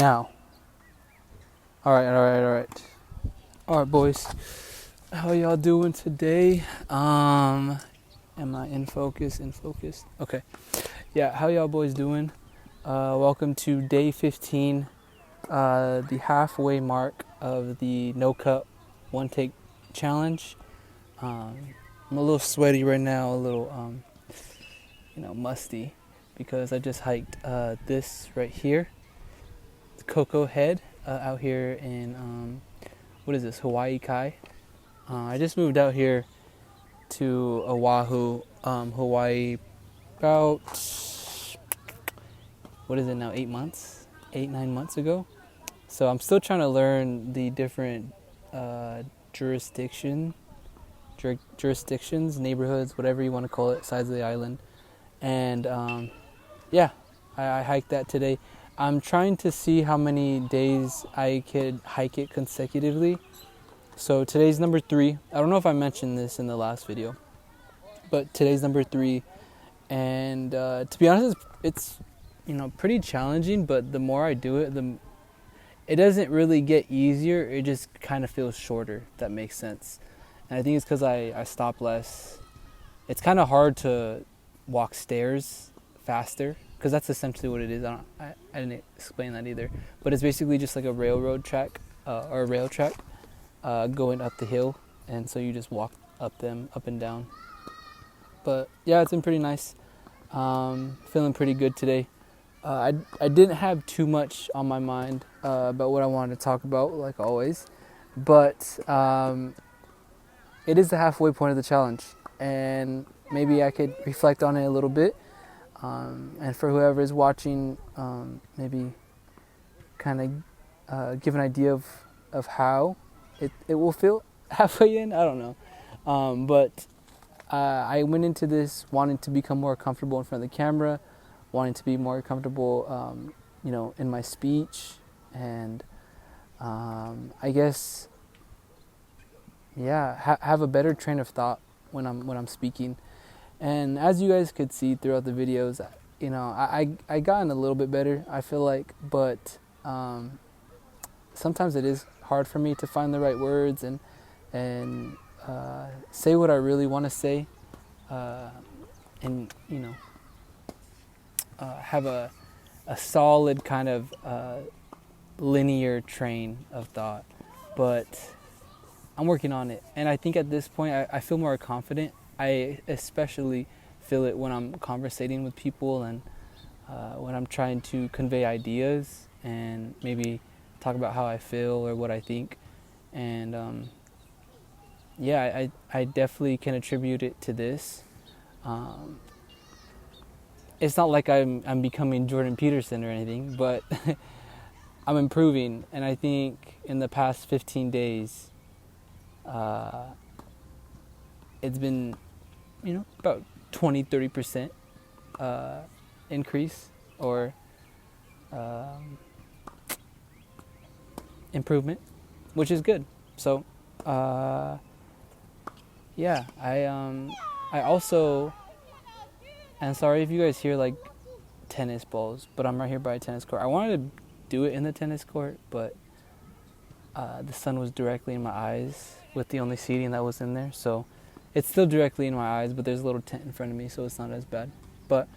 now. All right, boys. How y'all doing today? Am I in focus? Okay. Yeah, how y'all boys doing? Welcome to day 15, the halfway mark of the no cut one take challenge. I'm a little sweaty right now, a little musty, because I just hiked this right here, Coco Head, out here in Hawaii Kai. I just moved out here to Oahu, Hawaii, about 8 months, 9 months ago. So I'm still trying to learn the different jurisdictions, neighborhoods, whatever you want to call it, sides of the island. And I hiked that today. I'm trying to see how many days I could hike it consecutively. So today's number 3. I don't know if I mentioned this in the last video, but today's number 3. And to be honest, it's pretty challenging, but the more I do it, it doesn't really get easier. It just kind of feels shorter, if that makes sense. And I think it's because I stop less. It's kind of hard to walk stairs faster, because that's essentially what it is. I didn't explain that either. But it's basically just like a railroad track, or a rail track, going up the hill. And so you just walk up and down. But yeah, it's been pretty nice. Feeling pretty good today. I didn't have too much on my mind about what I wanted to talk about, like always. But it is the halfway point of the challenge. And maybe I could reflect on it a little bit. And for whoever is watching, maybe kind of give an idea of how it will feel halfway in. I don't know. But I went into this wanting to become more comfortable in front of the camera, wanting to be more comfortable, in my speech, and I guess, have a better train of thought when I'm speaking. And as you guys could see throughout the videos, I gotten a little bit better, I feel like, but sometimes it is hard for me to find the right words and say what I really want to say, and have a solid kind of linear train of thought. But I'm working on it, and I think at this point I feel more confident. I especially feel it when I'm conversating with people and when I'm trying to convey ideas and maybe talk about how I feel or what I think. And I definitely can attribute it to this. It's not like I'm becoming Jordan Peterson or anything, but I'm improving. And I think in the past 15 days, it's been, about 20-30% increase or improvement, which is good. So I also, and sorry if you guys hear like tennis balls, but I'm right here by a tennis court. I wanted to do it in the tennis court, but the sun was directly in my eyes with the only seating that was in there. So it's still directly in my eyes, but there's a little tent in front of me, so it's not as bad. But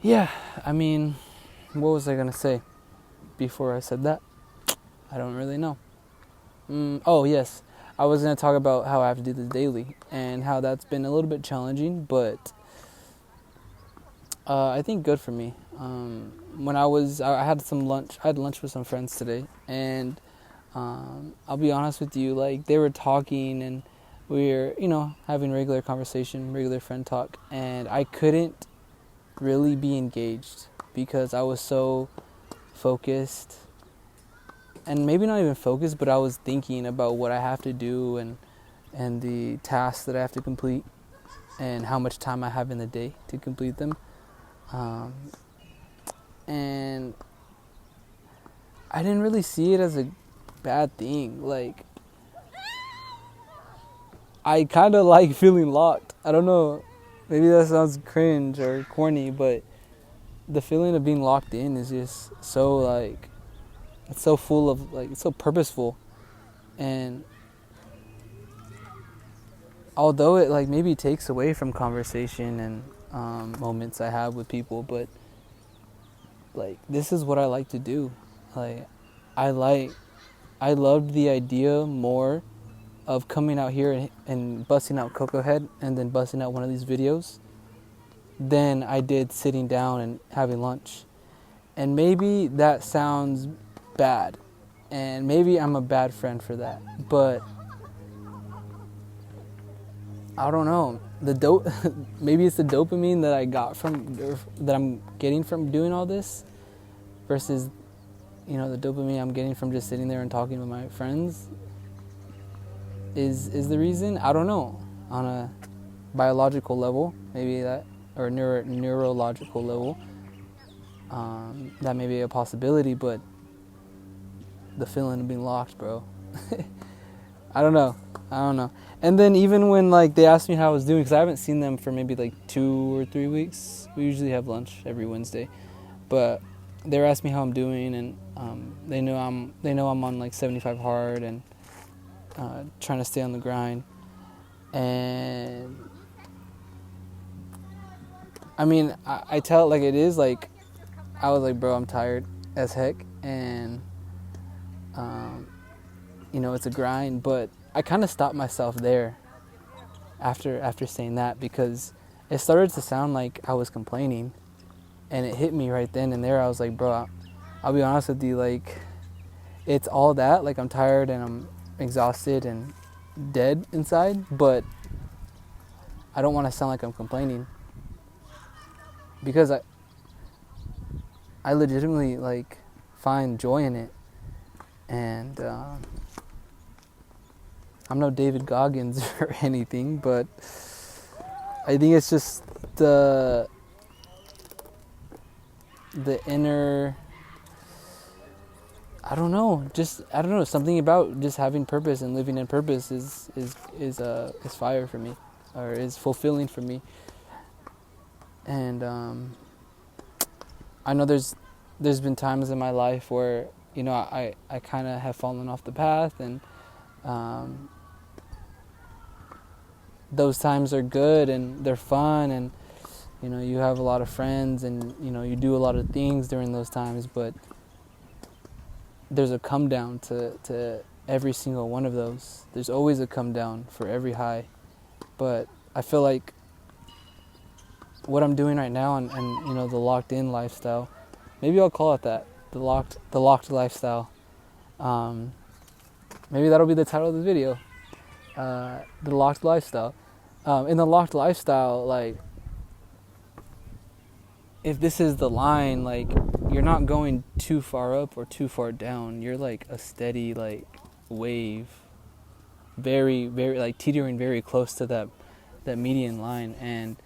yeah, what was I gonna say before I said that? I don't really know. Oh yes, I was gonna talk about how I have to do this daily and how that's been a little bit challenging, but I think good for me. When I had lunch with some friends today, and I'll be honest with you, like they were talking and we were, having regular conversation, regular friend talk, and I couldn't really be engaged because I was so focused, and maybe not even focused, but I was thinking about what I have to do and the tasks that I have to complete and how much time I have in the day to complete them. And I didn't really see it as a bad thing. Like, I kind of like feeling locked. I don't know, maybe that sounds cringe or corny, but the feeling of being locked in is just so like, it's so full of like, it's so purposeful. And although it like maybe takes away from conversation and moments I have with people, but like this is what I like to do. Like I loved the idea more of coming out here and busting out Cocoa Head and then busting out one of these videos than I did sitting down and having lunch. And maybe that sounds bad, and maybe I'm a bad friend for that, but I don't know. Maybe it's the dopamine that I got from, or that I'm getting from doing all this, versus, you know, the dopamine I'm getting from just sitting there and talking with my friends is the reason. I don't know. On a biological level, maybe that, or neurological level, that may be a possibility. But the feeling of being locked, bro. I don't know. And then even when like they asked me how I was doing, because I haven't seen them for maybe like 2 or 3 weeks. We usually have lunch every Wednesday, but they were asking me how I'm doing, and they know I'm on like 75 hard and trying to stay on the grind. And I mean, I tell it like it is. Like I was like, bro, I'm tired as heck, and you know, it's a grind. But I kind of stopped myself there after saying that, because it started to sound like I was complaining, and it hit me right then and there. I was like, bro, I'll be honest with you, like it's all that, like I'm tired and I'm exhausted and dead inside, but I don't want to sound like I'm complaining, because I legitimately like find joy in it. And I'm no David Goggins or anything, but I think it's just the inner, I don't know, something about just having purpose and living in purpose is fire for me, or is fulfilling for me. And I know there's been times in my life where, you know, I kind of have fallen off the path, and those times are good and they're fun, and you know, you have a lot of friends, and you know, you do a lot of things during those times, but there's a come down to every single one of those. There's always a come down for every high. But I feel like what I'm doing right now, and you know, the locked in lifestyle, maybe I'll call it that, the locked lifestyle. Maybe that'll be the title of the video, the locked lifestyle. In the locked lifestyle, like, if this is the line, like, you're not going too far up or too far down. You're like a steady, like, wave, very, very, like, teetering very close to that median line. And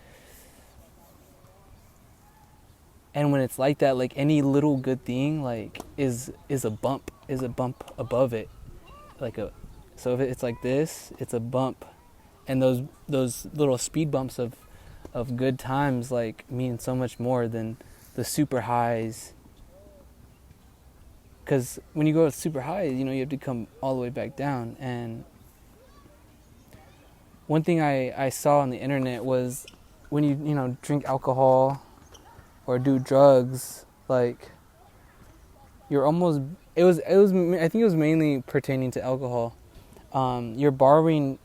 when it's like that, like, any little good thing, like, is a bump above it. So if it's like this, it's a bump. And those little speed bumps of good times, like, mean so much more than the super highs. Because when you go super high, you know, you have to come all the way back down. And one thing I saw on the internet was, when you know, drink alcohol or do drugs, like, you're almost, I think it was mainly pertaining to alcohol. You're borrowing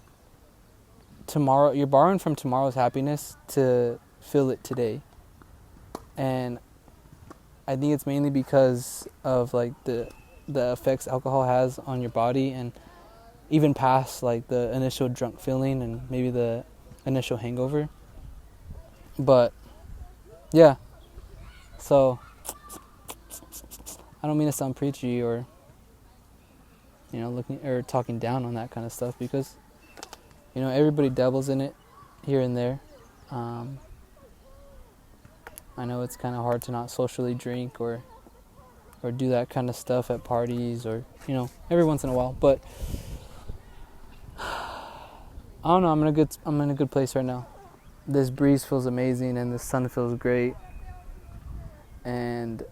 from tomorrow's happiness to fill it today. And I think it's mainly because of, like, the effects alcohol has on your body, and even past, like, the initial drunk feeling and maybe the initial hangover. But yeah, so I don't mean to sound preachy or, you know, looking or talking down on that kind of stuff, because, you know, everybody dabbles in it here and there. I know it's kind of hard to not socially drink or do that kind of stuff at parties, or, you know, every once in a while. But I don't know. I'm in a good place right now. This breeze feels amazing, and the sun feels great. and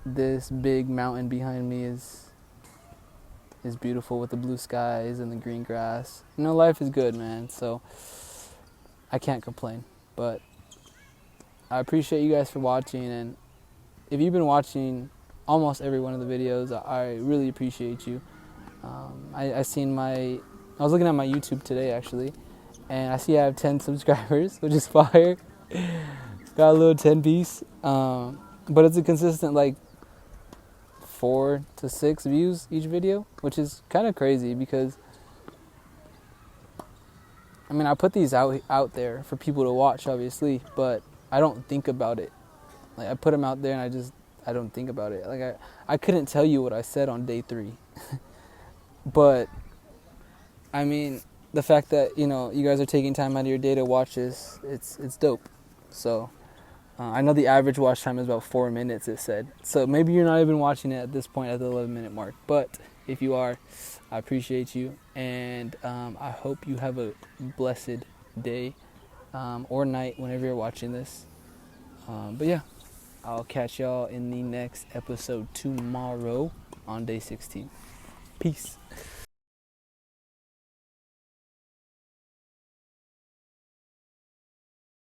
this big mountain behind me is beautiful with the blue skies and the green grass. Life is good, man. So I can't complain. But I appreciate you guys for watching, and if you've been watching almost every one of the videos, I really appreciate you. I was looking at my YouTube today actually, and I see I have 10 subscribers, which is fire. Got a little 10 piece, but it's a consistent like 4 to 6 views each video, which is kind of crazy because I put these out there for people to watch, obviously, but I don't think about it. Like, I put them out there and I don't think about it. Like, I couldn't tell you what I said on day 3. But the fact that you guys are taking time out of your day to watch this, it's dope. So I know the average watch time is about 4 minutes, it said. So maybe you're not even watching it at this point at the 11-minute mark. But if you are, I appreciate you. And I hope you have a blessed day or night whenever you're watching this. But yeah, I'll catch y'all in the next episode tomorrow on day 16. Peace.